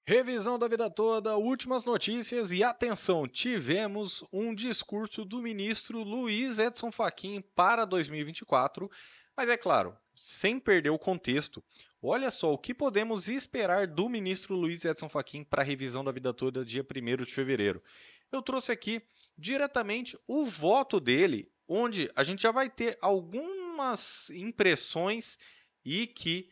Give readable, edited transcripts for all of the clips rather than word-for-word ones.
Revisão da vida toda, últimas notícias e atenção, tivemos um discurso do ministro Luiz Edson Fachin para 2024, mas é claro, sem perder o contexto. Olha só o que podemos esperar do ministro Luiz Edson Fachin para a revisão da vida toda dia 1º de fevereiro. Eu trouxe aqui diretamente o voto dele, onde a gente já vai ter algumas impressões e que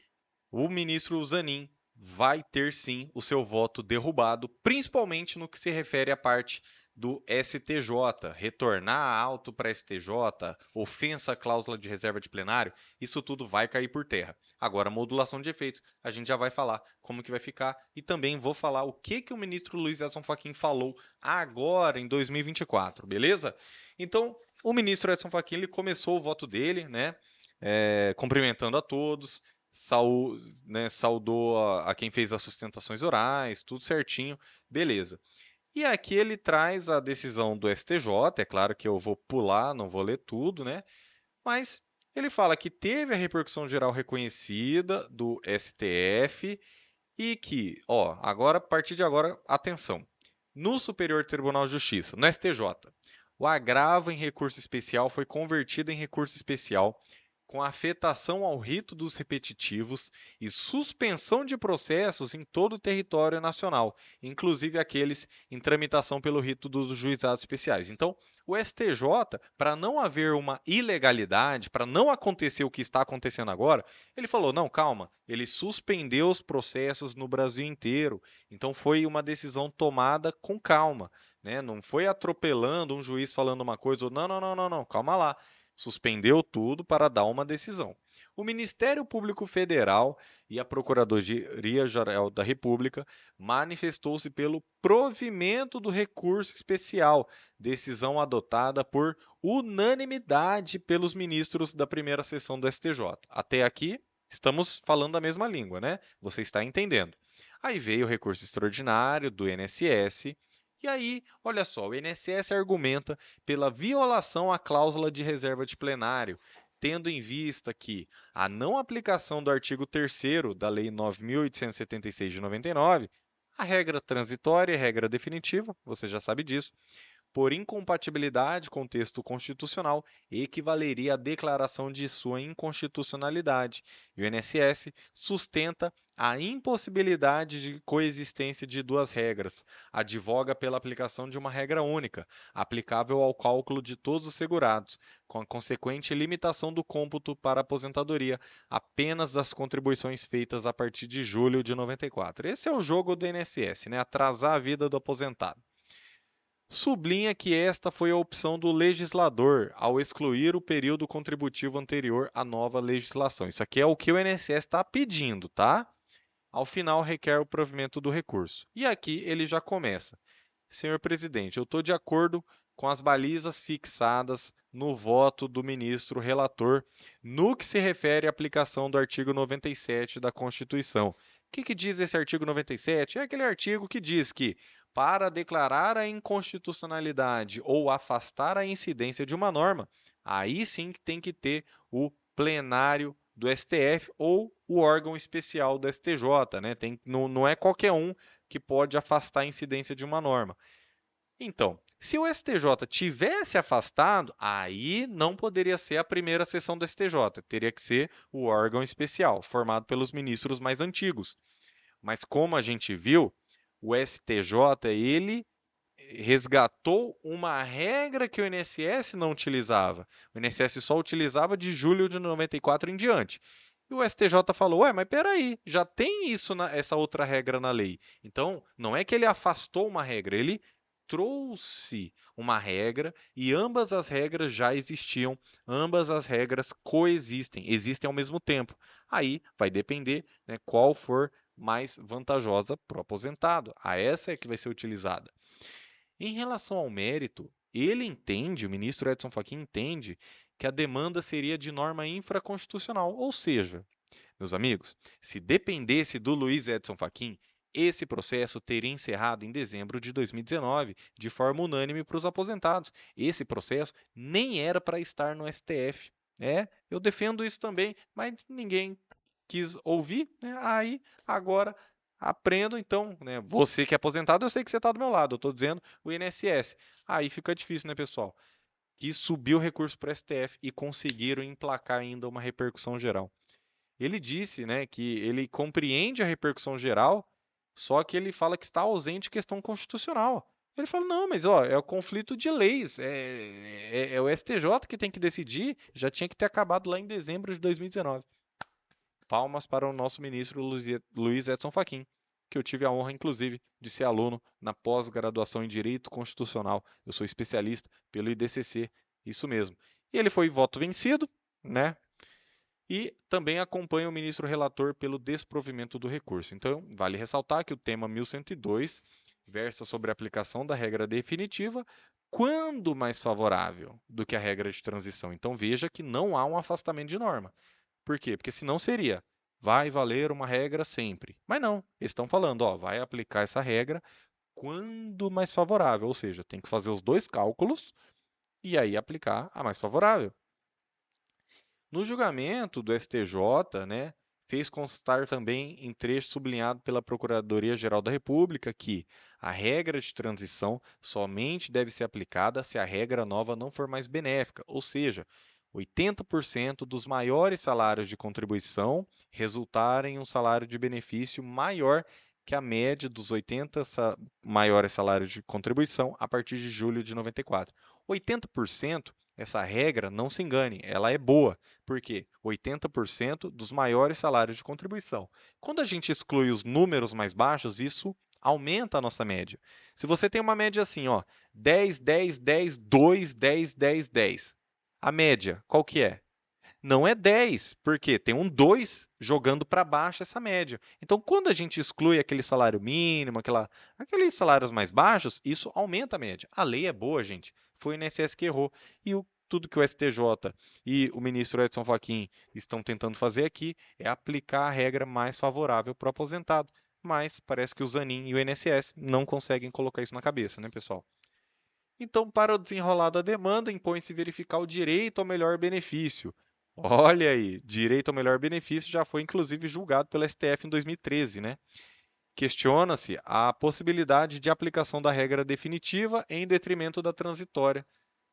o ministro Zanin vai ter sim o seu voto derrubado, principalmente no que se refere à parte do STJ, retornar alto para STJ, ofensa à cláusula de reserva de plenário, isso tudo vai cair por terra. Agora, modulação de efeitos, a gente já vai falar como que vai ficar e também vou falar o que o ministro Luiz Edson Fachin falou agora em 2024, beleza? Então, o ministro Edson Fachin ele começou o voto dele, né? Cumprimentando a todos, saudou a quem fez as sustentações orais, tudo certinho, beleza. E aqui ele traz a decisão do STJ, é claro que eu vou pular, não vou ler tudo, né? Mas ele fala que teve a repercussão geral reconhecida do STF e que, ó, agora, a partir de agora, atenção. No Superior Tribunal de Justiça, no STJ, o agravo em recurso especial foi convertido em recurso especial com afetação ao rito dos repetitivos e suspensão de processos em todo o território nacional, inclusive aqueles em tramitação pelo rito dos juizados especiais. Então, o STJ, para não haver uma ilegalidade, para não acontecer o que está acontecendo agora, ele falou: não, calma, ele suspendeu os processos no Brasil inteiro. Então, foi uma decisão tomada com calma. Né? Não foi atropelando um juiz falando uma coisa ou não, não, não, não, não, calma lá. Suspendeu tudo para dar uma decisão. O Ministério Público Federal e a Procuradoria-Geral da República manifestou-se pelo provimento do recurso especial, decisão adotada por unanimidade pelos ministros da primeira sessão do STJ. Até aqui, estamos falando a mesma língua, né? Você está entendendo. Aí veio o recurso extraordinário do INSS. E aí, olha só, o INSS argumenta pela violação à cláusula de reserva de plenário, tendo em vista que a não aplicação do artigo 3º da Lei 9.876 de 99, a regra transitória e a regra definitiva, você já sabe disso, por incompatibilidade com o texto constitucional, equivaleria à declaração de sua inconstitucionalidade. E o INSS sustenta a impossibilidade de coexistência de duas regras, advoga pela aplicação de uma regra única, aplicável ao cálculo de todos os segurados, com a consequente limitação do cômputo para a aposentadoria apenas das contribuições feitas a partir de julho de 94. Esse é o jogo do INSS, né? Atrasar a vida do aposentado. Sublinha que esta foi a opção do legislador ao excluir o período contributivo anterior à nova legislação. Isso aqui é o que o INSS está pedindo, tá? Ao final, requer o provimento do recurso. E aqui ele já começa. Senhor presidente, eu estou de acordo com as balizas fixadas no voto do ministro relator no que se refere à aplicação do artigo 97 da Constituição. O que diz esse artigo 97? É aquele artigo que diz que, para declarar a inconstitucionalidade ou afastar a incidência de uma norma, aí sim que tem que ter o plenário do STF ou o órgão especial do STJ, né? Não é qualquer um que pode afastar a incidência de uma norma. Então, se o STJ tivesse afastado, aí não poderia ser a primeira sessão do STJ, teria que ser o órgão especial, formado pelos ministros mais antigos. Mas como a gente viu, o STJ, ele resgatou uma regra que o INSS não utilizava. O INSS só utilizava de julho de 94 em diante. E o STJ falou: ué, mas peraí, já tem isso, essa outra regra na lei. Então, não é que ele afastou uma regra, ele trouxe uma regra e ambas as regras já existiam, ambas as regras coexistem, existem ao mesmo tempo. Aí vai depender, né, qual for mais vantajosa para o aposentado. A essa é que vai ser utilizada. Em relação ao mérito, ele entende, o ministro Edson Fachin entende, que a demanda seria de norma infraconstitucional, ou seja, meus amigos, se dependesse do Luiz Edson Fachin, esse processo teria encerrado em dezembro de 2019, de forma unânime para os aposentados. Esse processo nem era para estar no STF. Eu defendo isso também, mas ninguém quis ouvir, né? Aí agora aprendo então, né? Você que é aposentado, eu sei que você está do meu lado, eu estou dizendo o INSS. Aí fica difícil, né, pessoal? Que subiu o recurso para o STF e conseguiram emplacar ainda uma repercussão geral. Ele disse, né, que ele compreende a repercussão geral, só que ele fala que está ausente questão constitucional. Ele fala, não, mas ó, é o conflito de leis, é o STJ que tem que decidir, já tinha que ter acabado lá em dezembro de 2019. Palmas para o nosso ministro Luiz Edson Fachin, que eu tive a honra, inclusive, de ser aluno na pós-graduação em Direito Constitucional. Eu sou especialista pelo IDCC, isso mesmo. E ele foi voto vencido, né? E também acompanha o ministro relator pelo desprovimento do recurso. Então, vale ressaltar que o tema 1102 versa sobre a aplicação da regra definitiva quando mais favorável do que a regra de transição. Então, veja que não há um afastamento de norma. Por quê? Porque senão seria vai valer uma regra sempre. Mas não, eles estão falando, ó, vai aplicar essa regra quando mais favorável, ou seja, tem que fazer os dois cálculos e aí aplicar a mais favorável. No julgamento do STJ, né, fez constar também em trecho sublinhado pela Procuradoria-Geral da República que a regra de transição somente deve ser aplicada se a regra nova não for mais benéfica, ou seja, 80% dos maiores salários de contribuição resultarem em um salário de benefício maior que a média dos 80 maiores salários de contribuição a partir de julho de 94. 80%, essa regra, não se engane, ela é boa. Por quê? 80% dos maiores salários de contribuição. Quando a gente exclui os números mais baixos, isso aumenta a nossa média. Se você tem uma média assim, ó, 10, 10, 10, 2, 10, 10, 10. A média, qual que é? Não é 10, porque tem um 2 jogando para baixo essa média. Então, quando a gente exclui aquele salário mínimo, aqueles salários mais baixos, isso aumenta a média. A lei é boa, gente. Foi o INSS que errou. E tudo que o STJ e o ministro Edson Fachin estão tentando fazer aqui é aplicar a regra mais favorável para o aposentado. Mas parece que o Zanin e o INSS não conseguem colocar isso na cabeça, né, pessoal? Então, para o desenrolar da demanda, impõe-se verificar o direito ao melhor benefício. Olha aí, direito ao melhor benefício já foi inclusive julgado pelo STF em 2013, né? Questiona-se a possibilidade de aplicação da regra definitiva em detrimento da transitória.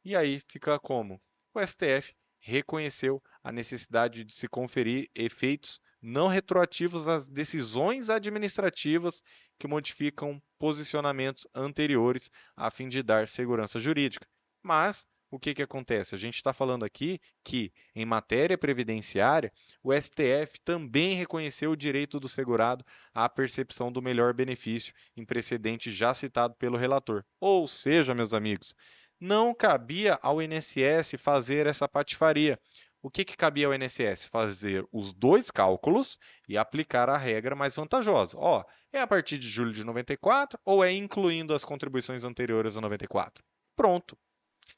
E aí fica como? O STF reconheceu a necessidade de se conferir efeitos não retroativos às decisões administrativas que modificam posicionamentos anteriores a fim de dar segurança jurídica. Mas o que, que acontece? A gente está falando aqui que, em matéria previdenciária, o STF também reconheceu o direito do segurado à percepção do melhor benefício, em precedente já citado pelo relator. Ou seja, meus amigos, não cabia ao INSS fazer essa patifaria. O que, que cabia ao INSS? Fazer os dois cálculos e aplicar a regra mais vantajosa. Ó, é a partir de julho de 94 ou é incluindo as contribuições anteriores a 94? Pronto.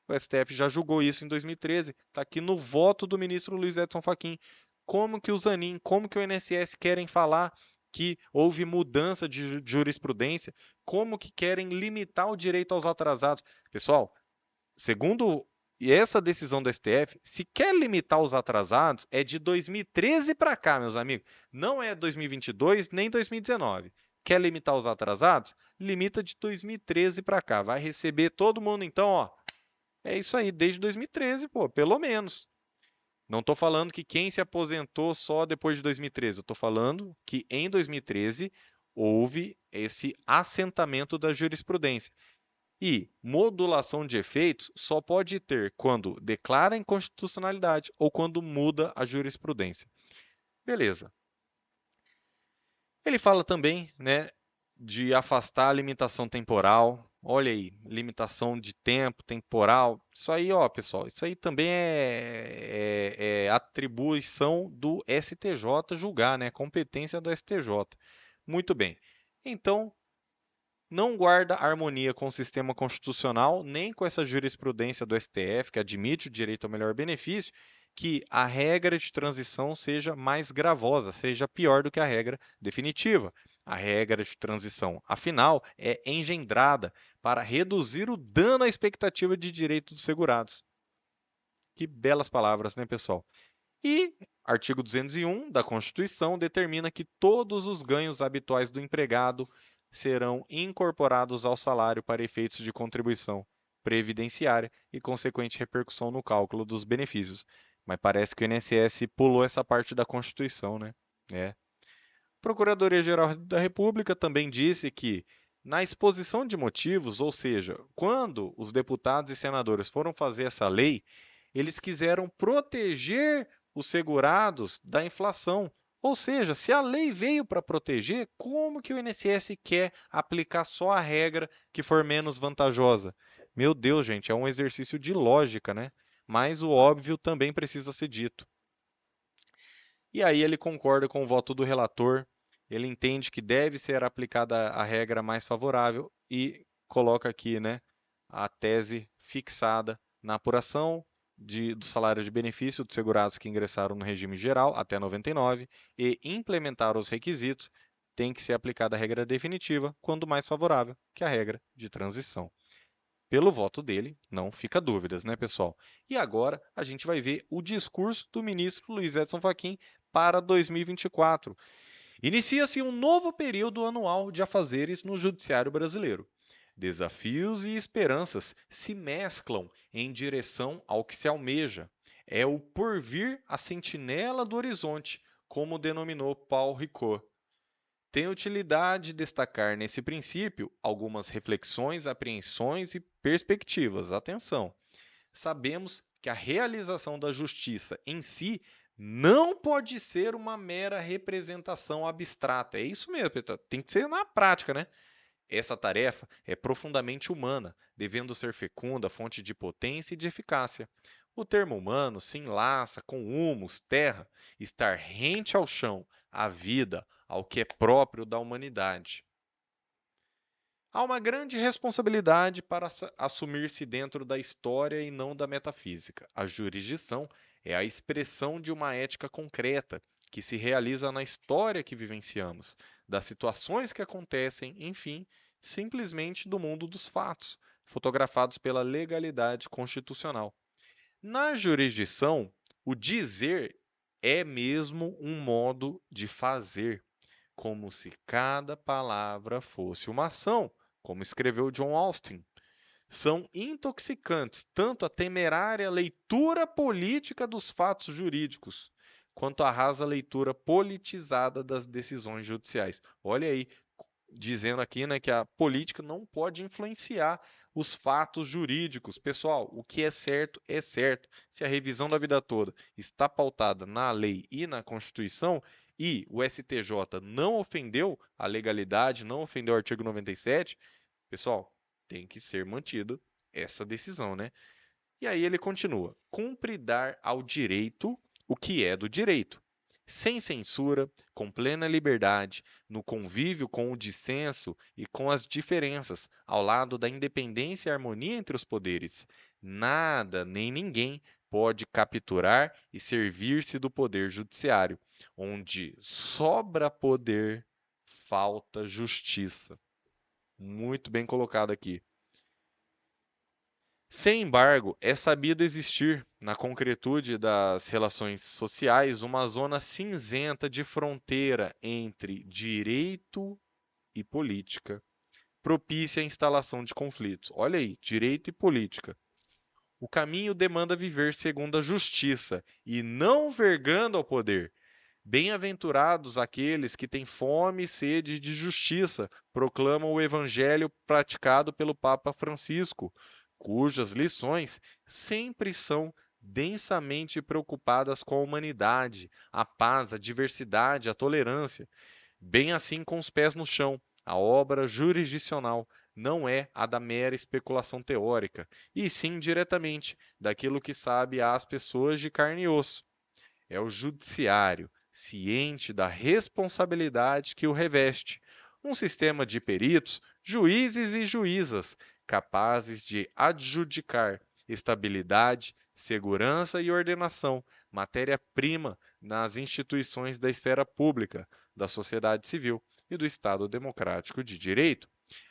O STF já julgou isso em 2013. Está aqui no voto do ministro Luiz Edson Fachin. Como que o Zanin, como que o INSS querem falar que houve mudança de jurisprudência? Como que querem limitar o direito aos atrasados? Pessoal, segundo essa decisão do STF, se quer limitar os atrasados, é de 2013 para cá, meus amigos. Não é 2022 nem 2019. Quer limitar os atrasados? Limita de 2013 para cá. Vai receber todo mundo, então, ó. É isso aí, desde 2013, pô, pelo menos. Não estou falando que quem se aposentou só depois de 2013. Eu estou falando que em 2013 houve esse assentamento da jurisprudência. E modulação de efeitos só pode ter quando declara inconstitucionalidade ou quando muda a jurisprudência. Beleza. Ele fala também, né, de afastar a limitação temporal. Olha aí, limitação de tempo, temporal. Isso aí, ó, pessoal, isso aí também é atribuição do STJ julgar, né? Competência do STJ. Muito bem. Então, não guarda harmonia com o sistema constitucional, nem com essa jurisprudência do STF, que admite o direito ao melhor benefício, que a regra de transição seja mais gravosa, seja pior do que a regra definitiva. A regra de transição, afinal, é engendrada para reduzir o dano à expectativa de direito dos segurados. Que belas palavras, né, pessoal? E artigo 201 da Constituição determina que todos os ganhos habituais do empregado serão incorporados ao salário para efeitos de contribuição previdenciária e consequente repercussão no cálculo dos benefícios. Mas parece que o INSS pulou essa parte da Constituição, né? É. Procuradoria-Geral da República também disse que, na exposição de motivos, ou seja, quando os deputados e senadores foram fazer essa lei, eles quiseram proteger os segurados da inflação. Ou seja, se a lei veio para proteger, como que o INSS quer aplicar só a regra que for menos vantajosa? Meu Deus, gente, é um exercício de lógica, né? Mas o óbvio também precisa ser dito. E aí ele concorda com o voto do relator, ele entende que deve ser aplicada a regra mais favorável e coloca aqui, né, a tese fixada na apuração do salário de benefício dos segurados que ingressaram no regime geral até 99 e implementar os requisitos, tem que ser aplicada a regra definitiva, quando mais favorável que a regra de transição. Pelo voto dele, não fica dúvidas, né, pessoal? E agora a gente vai ver o discurso do ministro Luiz Edson Fachin para 2024. Inicia-se um novo período anual de afazeres no judiciário brasileiro. Desafios e esperanças se mesclam em direção ao que se almeja. É o porvir a sentinela do horizonte, como denominou Paul Ricoeur. Tem utilidade destacar nesse princípio algumas reflexões, apreensões e perspectivas. Atenção! Sabemos que a realização da justiça em si não pode ser uma mera representação abstrata. É isso mesmo, Petra. Tem que ser na prática, né? Essa tarefa é profundamente humana, devendo ser fecunda, fonte de potência e de eficácia. O termo humano se enlaça com humus, terra, estar rente ao chão, à vida, ao que é próprio da humanidade. Há uma grande responsabilidade para assumir-se dentro da história e não da metafísica. A jurisdição é a expressão de uma ética concreta que se realiza na história que vivenciamos, das situações que acontecem, enfim, simplesmente do mundo dos fatos, fotografados pela legalidade constitucional. Na jurisdição, o dizer é mesmo um modo de fazer, como se cada palavra fosse uma ação, como escreveu John Austin. São intoxicantes tanto a temerária leitura política dos fatos jurídicos, quanto a rasa leitura politizada das decisões judiciais. Olha aí, dizendo aqui, né, que a política não pode influenciar os fatos jurídicos. Pessoal, o que é certo é certo. Se a revisão da vida toda está pautada na lei e na Constituição e o STJ não ofendeu a legalidade, não ofendeu o artigo 97, pessoal, tem que ser mantida essa decisão, né? E aí ele continua: cumpre dar ao direito o que é do direito, sem censura, com plena liberdade, no convívio com o dissenso e com as diferenças, ao lado da independência e harmonia entre os poderes. Nada nem ninguém pode capturar e servir-se do poder judiciário, onde sobra poder, falta justiça. Muito bem colocado aqui. Sem embargo, é sabido existir, na concretude das relações sociais, uma zona cinzenta de fronteira entre direito e política, propícia à instalação de conflitos. Olha aí, direito e política. O caminho demanda viver segundo a justiça e não vergando ao poder. Bem-aventurados aqueles que têm fome e sede de justiça, proclamam o evangelho praticado pelo Papa Francisco, cujas lições sempre são densamente preocupadas com a humanidade, a paz, a diversidade, a tolerância. Bem assim com os pés no chão, a obra jurisdicional não é a da mera especulação teórica, e sim diretamente daquilo que sabe às pessoas de carne e osso. É o judiciário, ciente da responsabilidade que o reveste, um sistema de peritos, juízes e juízas, capazes de adjudicar estabilidade, segurança e ordenação, matéria-prima nas instituições da esfera pública, da sociedade civil e do Estado democrático de direito.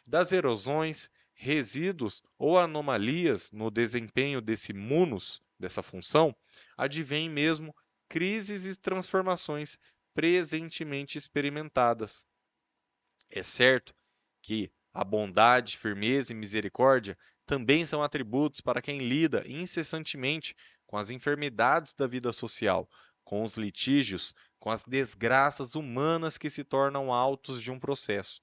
Das erosões, resíduos ou anomalias no desempenho desse munus, dessa função, advém mesmo crises e transformações presentemente experimentadas. É certo que a bondade, firmeza e misericórdia também são atributos para quem lida incessantemente com as enfermidades da vida social, com os litígios, com as desgraças humanas que se tornam autos de um processo.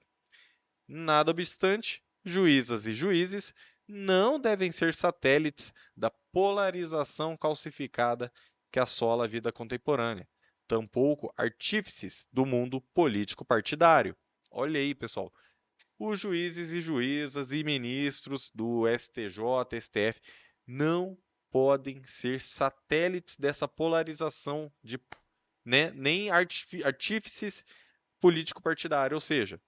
Nada obstante, juízas e juízes não devem ser satélites da polarização calcificada que assola a vida contemporânea, tampouco artífices do mundo político partidário. Olha aí, pessoal, os juízes e juízas e ministros do STJ, STF não podem ser satélites dessa polarização de, né, nem artífices político-partidário, ou seja,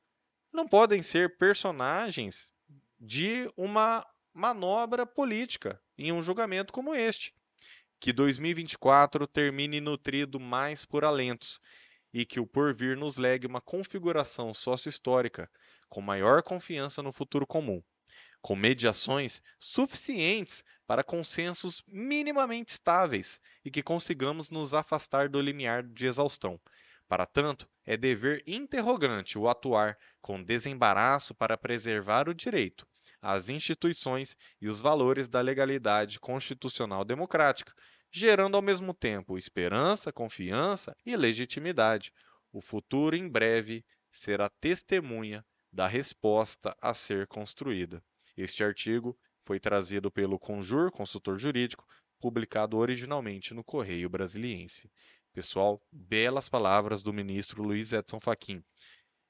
não podem ser personagens de uma manobra política em um julgamento como este. Que 2024 termine nutrido mais por alentos e que o porvir nos legue uma configuração sócio-histórica com maior confiança no futuro comum, com mediações suficientes para consensos minimamente estáveis e que consigamos nos afastar do limiar de exaustão. Para tanto, é dever interrogante o atuar com desembaraço para preservar o direito, as instituições e os valores da legalidade constitucional democrática, gerando ao mesmo tempo esperança, confiança e legitimidade. O futuro em breve será testemunha da resposta a ser construída. Este artigo foi trazido pelo Conjur, consultor jurídico, publicado originalmente no Correio Brasiliense. Pessoal, belas palavras do ministro Luiz Edson Fachin.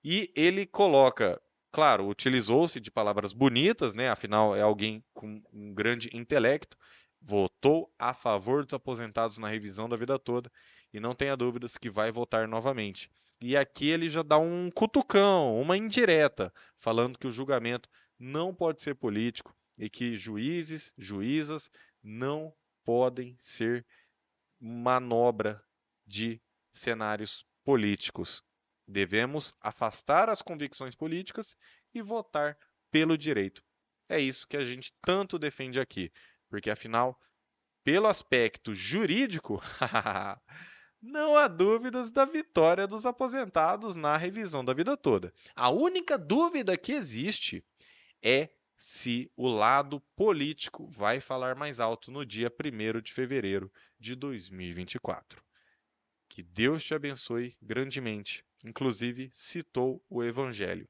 E ele coloca, claro, utilizou-se de palavras bonitas, né? Afinal, é alguém com um grande intelecto, votou a favor dos aposentados na revisão da vida toda e não tenha dúvidas que vai votar novamente. E aqui ele já dá um cutucão, uma indireta, falando que o julgamento não pode ser político e que juízes, juízas não podem ser manobra de cenários políticos. Devemos afastar as convicções políticas e votar pelo direito. É isso que a gente tanto defende aqui, porque afinal, pelo aspecto jurídico, não há dúvidas da vitória dos aposentados na revisão da vida toda. A única dúvida que existe é se o lado político vai falar mais alto no dia 1º de fevereiro de 2024. Que Deus te abençoe grandemente. Inclusive, citou o Evangelho.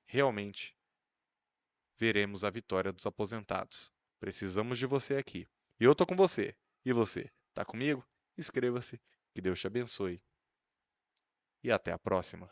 Realmente, veremos a vitória dos aposentados. Precisamos de você aqui. E eu tô com você. E você? Tá comigo? Inscreva-se. Que Deus te abençoe. E até a próxima.